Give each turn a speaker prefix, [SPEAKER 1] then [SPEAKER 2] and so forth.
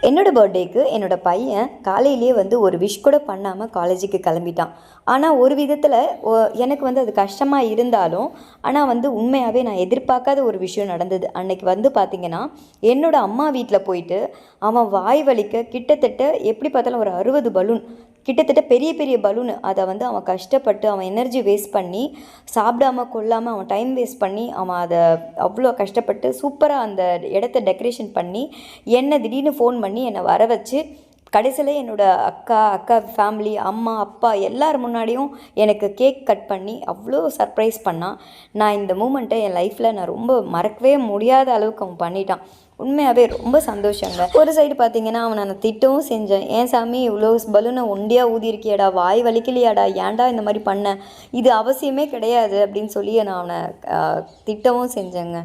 [SPEAKER 1] என்னோடய பர்த்டேக்கு என்னோடய பையன் காலையிலேயே வந்து ஒரு விஷ் கூட பண்ணாமல் காலேஜுக்கு கிளம்பிட்டான். ஆனால் ஒரு விதத்தில் எனக்கு வந்து அது கஷ்டமாக இருந்தாலும், ஆனால் வந்து உண்மையாகவே நான் எதிர்பார்க்காத ஒரு விஷயம் நடந்தது. அன்னைக்கு வந்து பார்த்திங்கன்னா, என்னோடய அம்மா வீட்டில் போயிட்டு அவன் வாய் வலிக்க கிட்டத்தட்ட எப்படி பார்த்தாலும் ஒரு 60 பலூன், கிட்டத்தட்ட பெரிய பெரிய பலூனு, அதை வந்து அவன் கஷ்டப்பட்டு அவன் எனர்ஜி வேஸ்ட் பண்ணி சாப்பிடாம கொள்ளாமல் அவன் டைம் வேஸ்ட் பண்ணி அவன் அதை அவ்வளோ கஷ்டப்பட்டு சூப்பராக அந்த இடத்த டெக்கரேஷன் பண்ணி என்னை திடீர்னு ஃபோன் பண்ணி என்னை வர வச்சு கடைசியில் என்னோடய அக்கா ஃபேமிலி, அம்மா அப்பா எல்லார் முன்னாடியும் எனக்கு கேக் கட் பண்ணி அவ்வளோ சர்ப்ரைஸ் பண்ணான். நான் இந்த மூமெண்ட்டை என் லைஃப்பில் நான் ரொம்ப மறக்கவே முடியாத அளவுக்கு அவன் பண்ணிட்டான். உண்மையாகவே ரொம்ப சந்தோஷங்க. ஒரு சைடு பார்த்தீங்கன்னா அவனை நான் திட்டவும் செஞ்சேன். ஏன் சாமி இவ்வளோ பலூனை ஒண்டியாக ஊதியிருக்கியாடா, வாய் வலிக்கலையாடா, ஏன்டா இந்த மாதிரி பண்ண, இது அவசியமே கிடையாது அப்படின்னு சொல்லி நான் அவனை திட்டவும் செஞ்சேங்க.